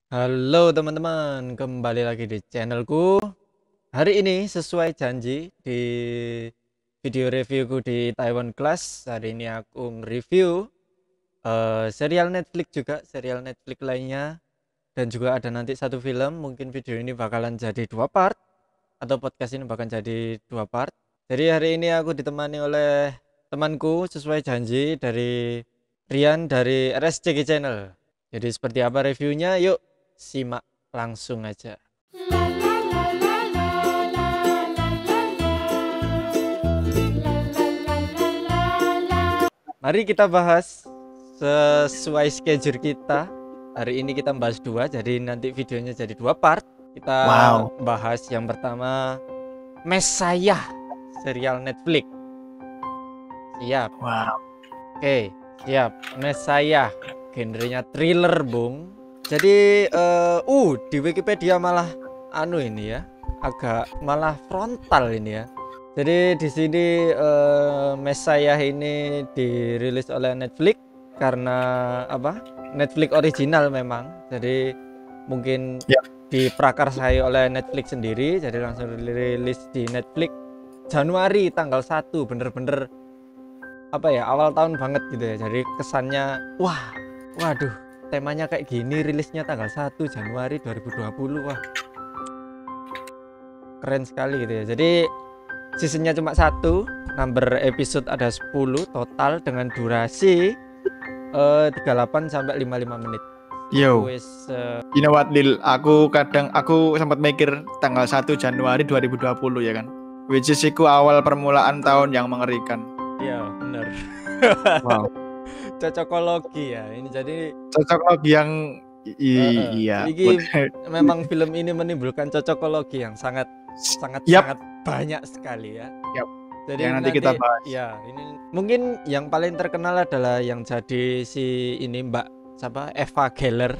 Halo teman-teman, kembali lagi di channelku. Hari ini sesuai janji di video reviewku di Taiwan Class. Hari ini aku nge-review serial Netflix juga, serial Netflix lainnya. Dan juga ada nanti satu film, mungkin video ini bakalan jadi 2 part. Atau podcast ini bakal jadi 2 part. Jadi hari ini aku ditemani oleh temanku sesuai janji dari Rian dari RSCG Channel. Jadi seperti apa reviewnya? Yuk simak langsung aja. Mari kita bahas sesuai schedule kita. Hari ini kita bahas 2, jadi nanti videonya jadi 2 part. Kita bahas yang pertama Messiah, serial Netflix. Siap. Oke, siap. Messiah, genrenya thriller, Bung. Jadi di Wikipedia malah ini ya, agak malah frontal ini ya. Jadi di sini Messiah ini dirilis oleh Netflix karena apa? Netflix original memang. Jadi mungkin diprakarsai oleh Netflix sendiri, jadi langsung dirilis di Netflix Januari tanggal 1, bener-bener apa ya, awal tahun banget gitu ya. Jadi kesannya waduh, temanya kayak gini, rilisnya tanggal 1 Januari 2020. Wah, keren sekali gitu ya. Jadi seasonnya cuma 1, number episode ada 10 total dengan durasi 38 sampai 55 menit. Yo, you know what Lil, aku sempat mikir tanggal 1 Januari 2020 ya kan, which is iku awal permulaan tahun yang mengerikan. Iya bener. Wow. Cocokologi ya ini, jadi cocokologi yang iya. Ini memang film ini menimbulkan cocokologi yang sangat banyak sekali ya. Jadi yang nanti kita bahas. Ya, ini mungkin yang paling terkenal adalah yang jadi si ini Mbak siapa, Eva Geller,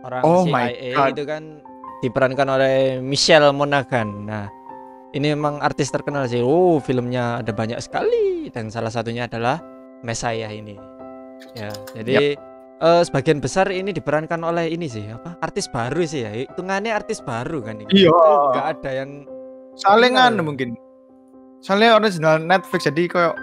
orang CIA itu kan diperankan oleh Michelle Monaghan. Nah, ini memang artis terkenal sih. Filmnya ada banyak sekali dan salah satunya adalah Messiah ini. Ya, jadi sebagian besar ini diperankan oleh ini sih, apa? Artis baru sih ya. Hitungannya artis baru kan ini. Iya. Enggak ada yang salingan mungkin. Soalnya original Netflix jadi kayak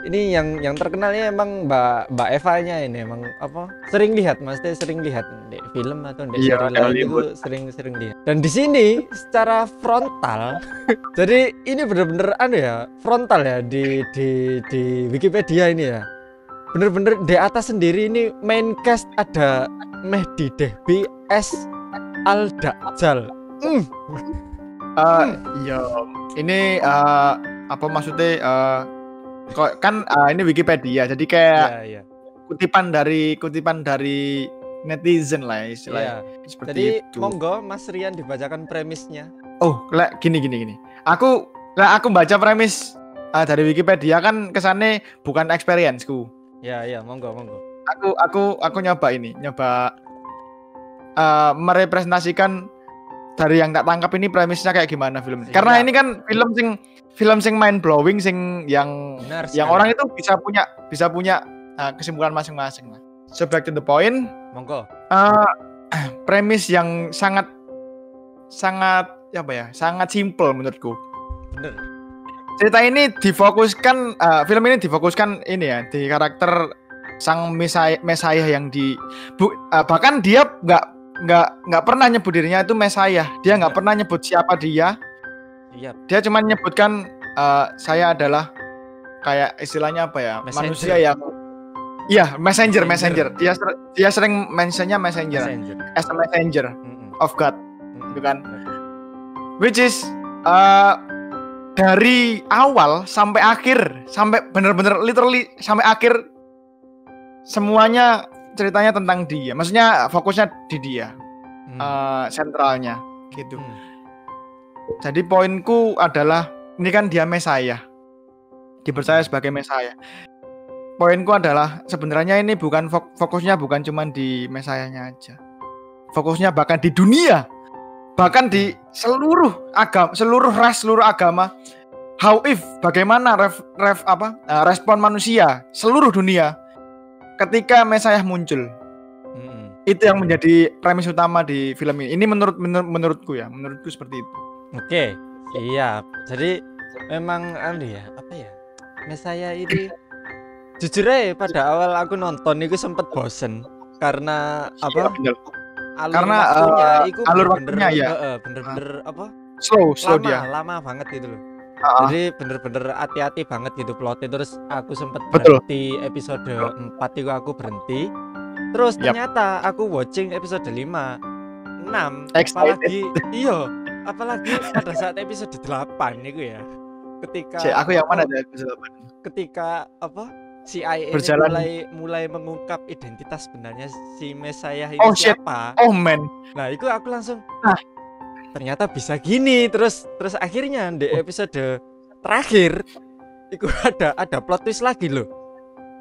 ini yang terkenalnya emang Mbak Eva-nya ini emang apa? Sering lihat di film atau di serial lain itu sering lihat. Dan di sini secara frontal jadi ini bener-bener frontal ya di Wikipedia ini ya. Bener-bener di atas sendiri ini main cast ada Mehdi Dehbi S Al-Dajjal. Iya. Ini apa maksudnya kan ini Wikipedia jadi kayak kutipan dari netizen lah istilahnya. Seperti jadi itu. monggo Mas Rian dibacakan premisnya. Gini. Aku baca premis dari Wikipedia kan kesannya bukan experience-ku. Ya, monggo. Aku nyoba merepresentasikan dari yang tak tangkap ini premisnya kayak gimana film. Karena ini kan film sing mind blowing, sing yang orang itu bisa punya kesimpulan masing-masing lah. So back to the point. Monggo. Premis yang sangat simple menurutku. Bener. Cerita ini difokuskan, film ini difokuskan ini ya di karakter sang Messiah yang bahkan dia nggak pernah nyebut dirinya itu Messiah. Dia nggak pernah nyebut siapa dia. Dia cuma nyebutkan saya adalah kayak istilahnya apa ya, manusia yang messenger. Dia sering mentionnya messenger as a messenger of God, gitu kan. Which is dari awal sampai akhir, sampai bener-bener literally sampai akhir semuanya ceritanya tentang dia. Maksudnya fokusnya di dia, sentralnya gitu. Jadi poinku adalah ini kan dia Messiah, dipercaya sebagai Messiah. Poinku adalah sebenarnya ini bukan fokusnya bukan cuma di Messiahnya aja. Fokusnya bahkan di dunia, bahkan di seluruh agama, seluruh ras, seluruh agama. Bagaimana respon manusia seluruh dunia ketika Mesias muncul. itu yang menjadi premis utama di film ini. Ini menurutku ya, menurutku seperti itu. Oke, iya. Jadi memang apa ya? Messiah ini jujur aja pada awal aku nonton itu sempet bosen karena apa? Iya, Karena waktunya itu alur waktunya ya. Bener-bener apa? Slow lama banget gitu loh. Jadi bener-bener hati-hati banget gitu plotnya. Terus aku sempet berhenti episode 4 itu aku berhenti. Terus ternyata aku watching episode 5 6 apalagi pada saat episode 8 itu ya. Ketika aku yang mana ada episode 8? Ketika apa? CIA mulai mengungkap identitas sebenarnya si Messiah ini siapa. Oh man. Nah, itu aku langsung ternyata bisa gini. Terus akhirnya di episode terakhir itu ada plot twist lagi loh.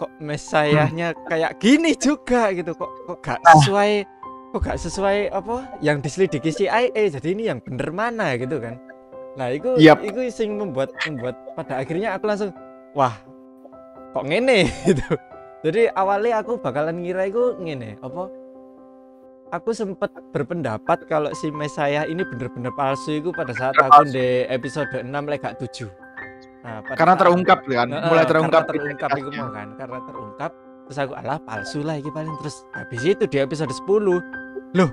Kok Messiahnya kayak gini juga gitu. Kok gak sesuai apa yang diselidiki CIA. Jadi ini yang bener mana gitu kan. Nah, itu sing membuat pada akhirnya aku langsung wah, kok ngene gitu. Jadi awalnya aku bakalan ngira itu ngene, apa? Aku sempat berpendapat kalau si Messiah ini bener-bener palsu itu pada saat aku di episode 6 gak 7. Nah, karena terungkap kan, mulai terungkap itu mau kan, karena terungkap terus aku palsu lah ini paling. Terus habis itu di episode 10 loh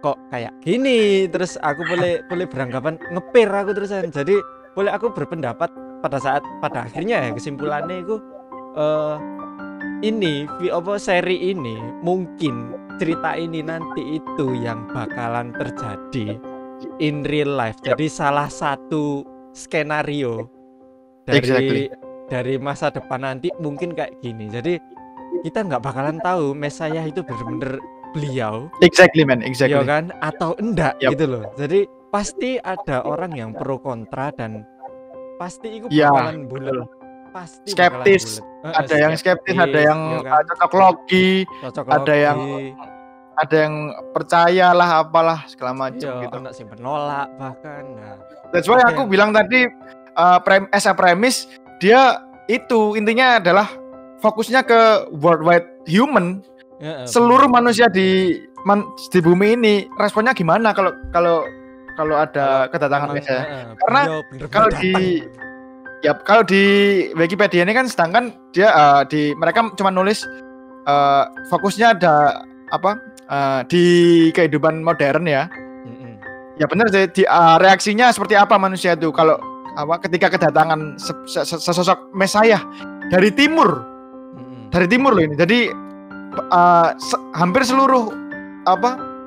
kok kayak gini, terus aku boleh beranggapan ngepir aku terusan. Jadi boleh aku berpendapat pada akhirnya ya kesimpulannya itu seri ini mungkin cerita ini nanti itu yang bakalan terjadi in real life. Jadi salah satu skenario dari masa depan nanti mungkin kayak gini. Jadi kita nggak bakalan tahu Messiah itu bener-bener beliau. Exactly man, exactly. Ya kan? Atau enggak gitu loh. Jadi pasti ada orang yang pro kontra dan pasti itu bakalan bulat. Pasti skeptis. Ada yang skeptis, ada yang cocok logi, ada yang percaya lah apalah segala macam gitu. Ada yang menolak bahkan. Nah, that's why aku bilang tadi as a premise dia itu intinya adalah fokusnya ke worldwide human. Seluruh manusia di bumi ini responnya gimana kalau ada kedatangan Messiah. Karena kalau di Wikipedia ini kan sedangkan dia mereka cuma nulis fokusnya ada apa di kehidupan modern ya. Ya benar di reaksinya seperti apa manusia itu kalau ketika kedatangan sesosok Messiah dari timur. Dari timur loh ini. Jadi hampir seluruh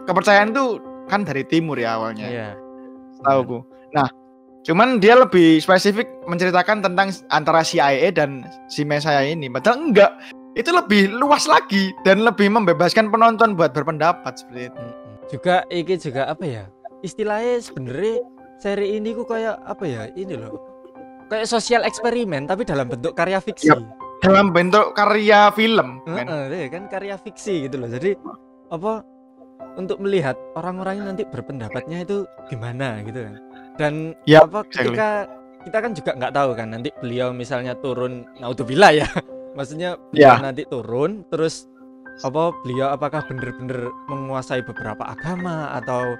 kepercayaan itu kan dari timur ya awalnya. Iya. Tahu Nah, cuman dia lebih spesifik menceritakan tentang antara CIA dan si Messiah ini. Padahal enggak. Itu lebih luas lagi dan lebih membebaskan penonton buat berpendapat seperti itu. Juga apa ya? Istilahnya sebenarnya seri ini ku kayak apa ya? Ini loh. Kayak sosial eksperimen tapi dalam bentuk karya fiksi. Yep. Dalam bentuk karya film kan karya fiksi gitu loh. Jadi apa untuk melihat orang-orangnya nanti berpendapatnya itu gimana gitu kan. Dan ketika kita kan juga nggak tahu kan nanti beliau misalnya turun naudzubillah ya. Maksudnya beliau nanti turun terus beliau apakah bener-bener menguasai beberapa agama atau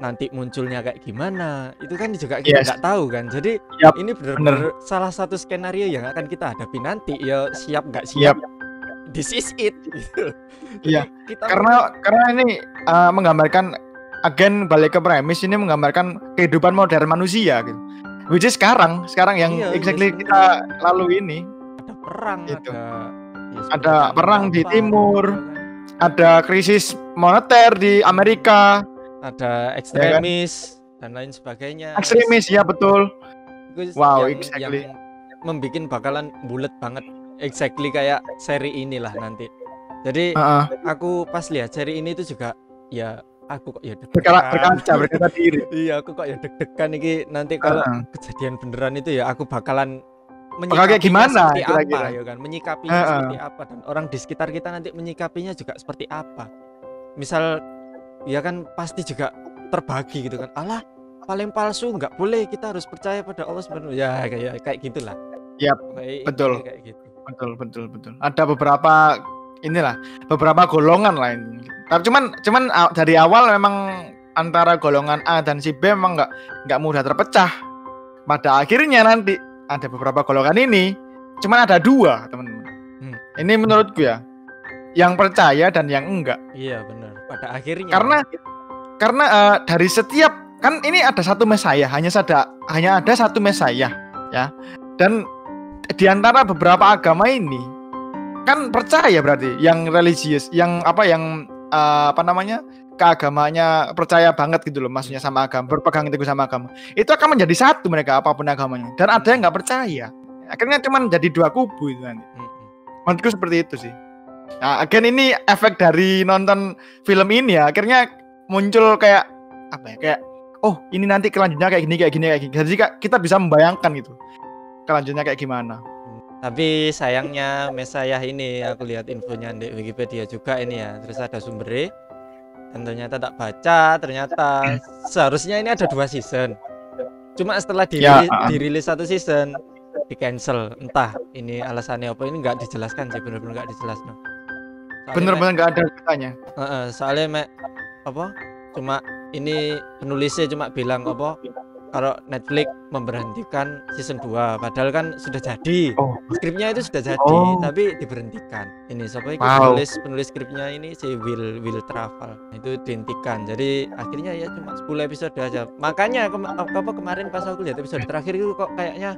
nanti munculnya kayak gimana, itu kan juga kita nggak tahu kan. Jadi ini benar-benar salah satu skenario yang akan kita hadapi nanti. Ya siap nggak siap, this is it gitu. Iya. Karena ini menggambarkan agen balik ke premis ini menggambarkan kehidupan modern manusia gitu. Which is sekarang yang exactly kita lalui ini. Ada perang gitu. Ada perang di timur. Ada krisis moneter di Amerika. Ada ekstremis dan lain sebagainya. Ekstremis ya betul. Wow, exactly. Yang membikin bakalan bulat banget, exactly kayak seri inilah nanti. Jadi aku pas lihat seri ini itu juga ya aku kok ya berkata diri. Iya, aku kok ya deg-degan iki nanti kalau kejadian beneran itu ya aku bakalan menyikapinya gimana seperti apa ya kan, menyikapinya seperti apa dan orang di sekitar kita nanti menyikapinya juga seperti apa. Misal ya kan pasti juga terbagi gitu kan. Alah, paling palsu nggak boleh, kita harus percaya pada Allah Subhanahu ya kayak gitulah. Yap, betul. Kayak gitu. Betul. Ada beberapa inilah beberapa golongan lah ini. Tapi cuman dari awal memang antara golongan A dan si B memang nggak mudah terpecah. Pada akhirnya nanti ada beberapa golongan ini, cuman ada 2 teman-teman. Ini menurutku ya, yang percaya dan yang enggak. Iya benar. Pada akhirnya. Karena dari setiap kan ini ada satu Mesaya, hanya ada satu Mesaya ya. Dan di antara beberapa agama ini kan percaya berarti yang religius, yang keagamanya percaya banget gitu loh, maksudnya sama agama, berpegang teguh sama agama. Itu akan menjadi satu mereka apapun agamanya. Dan ada yang nggak percaya. Akhirnya cuma jadi 2 kubu itu nanti. Menurutku seperti itu sih. Nah, akhirnya ini efek dari nonton film ini ya, akhirnya muncul kayak oh ini nanti kelanjutnya kayak gini. Jadi kita bisa membayangkan gitu kelanjutnya kayak gimana. Tapi sayangnya Mesayah ini aku lihat infonya di Wikipedia juga ini ya, terus ada sumbernya dan ternyata tak baca, ternyata seharusnya ini ada 2 season. Cuma setelah dirilis 1 season di cancel, entah ini alasannya apa, ini nggak dijelaskan sih, benar-benar nggak dijelaskan. Bener-bener nggak ada katanya. Soalnya cuma ini penulisnya cuma bilang kalau Netflix memberhentikan season 2, padahal kan sudah jadi. Skripnya itu sudah jadi, tapi diberhentikan. Ini siapa penulis skripnya ini si Will Travel. Itu dihentikan. Jadi akhirnya ya cuma 10 episode aja. Makanya kemarin pas aku lihat episode terakhir itu kok kayaknya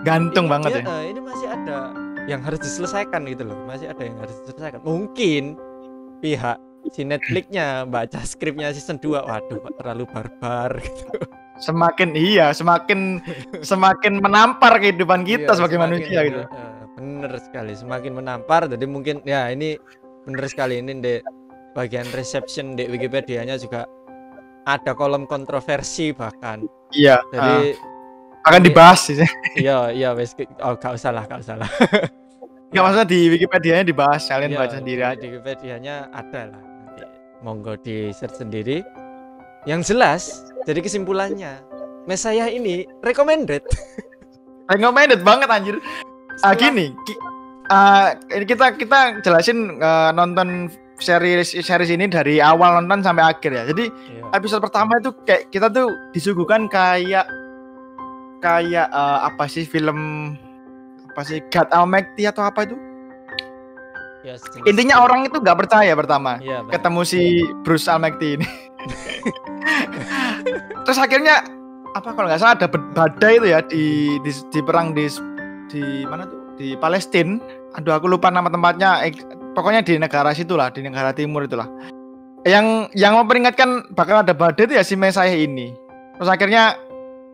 gantung banget ya. Ini masih ada yang harus diselesaikan gitu loh. Masih ada yang harus diselesaikan. Mungkin pihak si Netflix-nya baca skripnya season 2, waduh terlalu barbar gitu. Semakin menampar kehidupan kita sebagai manusia gitu. Bener sekali, semakin menampar. Jadi mungkin ya ini bener sekali, ini di bagian reception di Wikipedia-nya juga ada kolom kontroversi bahkan. Iya. Jadi akan dibahas sih. Iya wes. Gak usah lah. Enggak, maksudnya di Wikipedia-nya dibahas, kalian baca sendiri aja. Di Wikipedia-nya ada lah. Nanti monggo di search sendiri. Yang jelas, jadi kesimpulannya, Mesayah ini recommended. Recommended banget anjir. Gini, kita jelasin nonton series ini dari awal nonton sampai akhir ya. Jadi episode pertama itu kayak kita tuh disuguhkan kayak apa sih, film apa sih, God Almighty atau apa itu? Yes, intinya orang itu nggak percaya pertama ketemu si Bruce Almighty ini. Terus akhirnya kalau nggak salah ada badai itu ya di perang di mana tuh, di Palestina. Aduh aku lupa nama tempatnya. Pokoknya di negara situlah, di negara timur itulah. Yang memperingatkan bakal ada badai itu ya si Mesayah ini. Terus akhirnya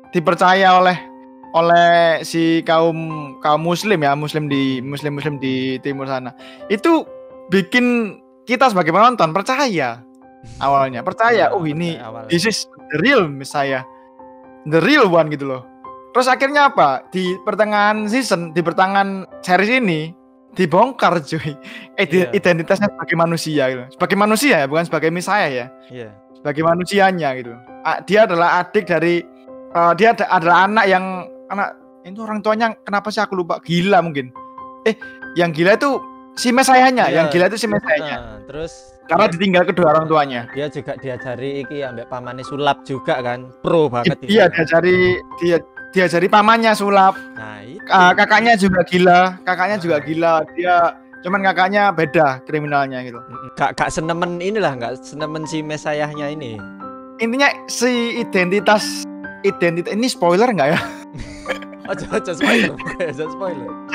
dipercaya oleh si kaum muslim di timur sana. Itu bikin kita sebagai penonton percaya. Awalnya percaya, ini this is the real Messiah, the real one gitu loh. Terus akhirnya apa? Di pertengahan series ini dibongkar cuy. Identitasnya sebagai manusia gitu. Sebagai manusia ya, bukan sebagai Messiah ya. Sebagai manusianya gitu. Dia adalah adik dari dia adalah anak itu orang tuanya kenapa sih aku lupa, gila mungkin. Yang gila itu si Mesayahnya, yang gila itu si Mesayahnya. Terus karena ditinggal kedua orang tuanya. Dia juga diajari ambek pamannya sulap juga kan, pro banget. Iya, diajari pamannya sulap. Nah, itu. Kakaknya juga gila. Dia cuman kakaknya beda kriminalnya gitu. Gak senemen inilah, gak senemen si Mesayahnya ini. Intinya si identitas ini spoiler nggak ya? Aja spoiler.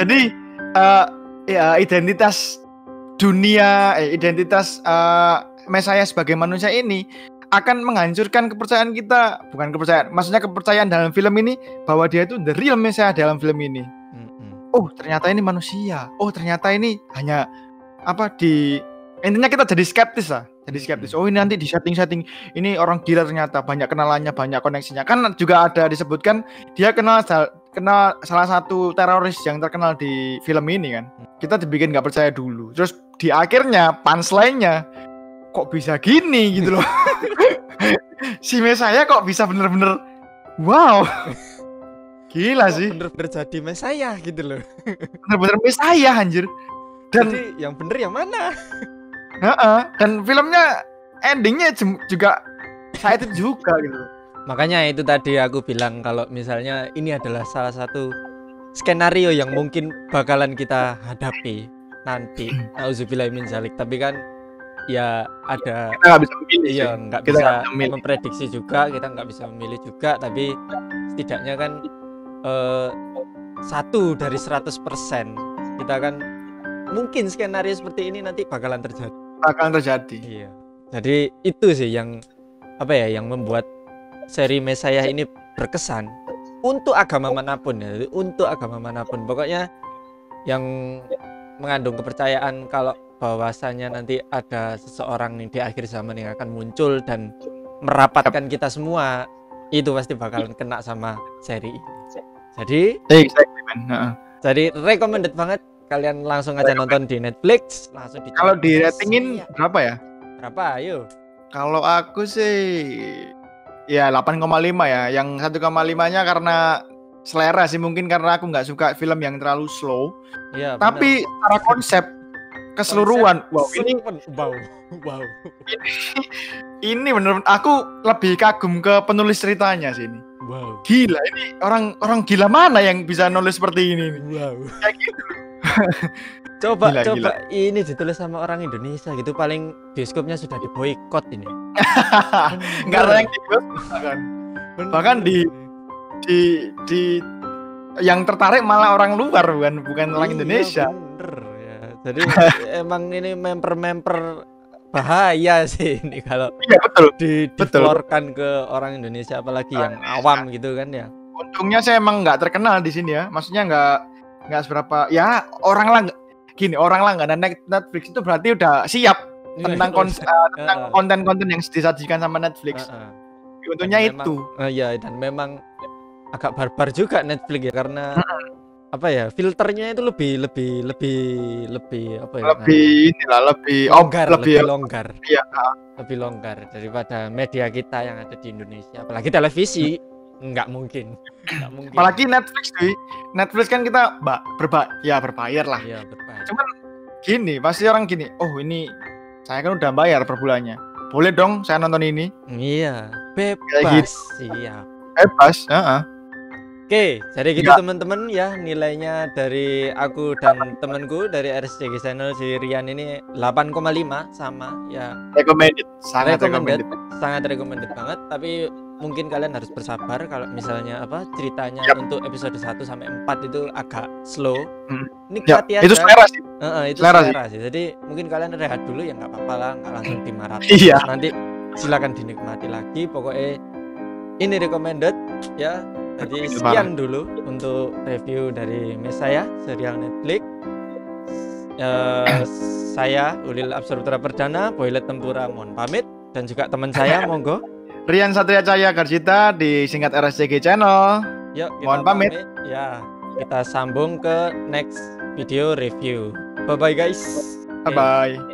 Jadi identitas Mesayah sebagai manusia ini akan menghancurkan kepercayaan kita, bukan kepercayaan, maksudnya kepercayaan dalam film ini bahwa dia itu the real Mesayah dalam film ini. Oh ternyata ini manusia. Oh ternyata ini hanya intinya kita jadi skeptis lah. Oh ini nanti di setting ini orang gila, ternyata banyak kenalannya, banyak koneksinya. Kan juga ada disebutkan dia kenal salah satu teroris yang terkenal di film ini kan. Kita dibikin nggak percaya dulu. Terus di akhirnya punchline-nya kok bisa gini gitu loh. Si Mesayah kok bisa bener-bener wow. Gila sih. Bener-bener jadi Mesayah gitu loh. Bener-bener Mesayah anjir. Dan jadi yang bener yang mana? Dan filmnya endingnya juga saya itu juga gitu. Makanya itu tadi aku bilang kalau misalnya ini adalah salah satu skenario yang mungkin bakalan kita hadapi nanti. Nauzubillah min zalik. Tapi kan ya ada, kita nggak bisa memilih. Iya, nggak bisa memprediksi juga, kita nggak bisa memilih juga. Tapi setidaknya kan 1 dari 100% kita kan mungkin skenario seperti ini nanti bakalan terjadi. Iya. Jadi itu sih yang yang membuat seri Messiah ini berkesan untuk agama manapun ya, untuk agama manapun. Pokoknya yang mengandung kepercayaan kalau bahwasanya nanti ada seseorang di akhir zaman yang akan muncul dan merapatkan kita semua, itu pasti bakalan kena sama seri ini. Jadi jadi recommended banget, kalian langsung aja nonton di Netflix, langsung di. Kalau di ratingin berapa ya? Berapa? Ayo. Kalau aku sih ya 8,5 ya. Yang 1,5-nya karena selera sih, mungkin karena aku nggak suka film yang terlalu slow. Iya. Tapi secara konsep keseluruhan, wow. Ini bener, aku lebih kagum ke penulis ceritanya sih ini. Wow. Gila, ini orang gila mana yang bisa nulis seperti ini? Wow. Kayak gitu. Coba ini ditulis sama orang Indonesia gitu, paling bioskopnya sudah diboikot ini. Enggak ada yang kan. Bahkan di yang tertarik malah orang luar, bukan orang Indonesia. Bener ya. Jadi emang ini member bahaya sih ini kalau dikeluarkan ke orang Indonesia, apalagi yang awam gitu kan ya. Untungnya saya emang nggak terkenal di sini ya, maksudnya nggak seberapa ya, orang lah nggak ada Netflix itu berarti udah siap tentang konten-konten yang disajikan sama Netflix. Untungnya itu. Iya, dan memang agak barbar juga Netflix ya, karena filternya itu lebih longgar. Iya, lebih longgar daripada media kita yang ada di Indonesia, apalagi televisi. Nggak mungkin. Apalagi Netflix kan kita berbayar lah. Iya, berbayar. Cuman gini, pasti orang gini, oh ini saya kan udah bayar per bulannya, boleh dong saya nonton ini. Iya, bebas. Iya, bebas. Oke, jadi gitu teman-teman ya, nilainya dari aku dan temanku dari RSCG Channel si Rian ini 8,5 sama ya. Recommended, sangat recommended banget. Tapi mungkin kalian harus bersabar kalau misalnya ceritanya untuk episode 1 sampai 4 itu agak slow. Nikmati aja. Itu selera sih. Itu selera sih. Jadi mungkin kalian rehat dulu ya, nggak apa-apa lah, nggak langsung dimarahin. Iya. Nanti silakan dinikmati lagi. Pokoknya ini recommended ya. Jadi sekian dulu untuk review dari Messiah serial Netflix. Saya Ulil Absar Perdana, Boylet Tempura mohon pamit, dan juga teman saya monggo Rian Satria Cahya Garcita disingkat RSCG Channel. Yuk, mohon pamit. Ya, kita sambung ke next video review. Bye bye guys. Bye bye.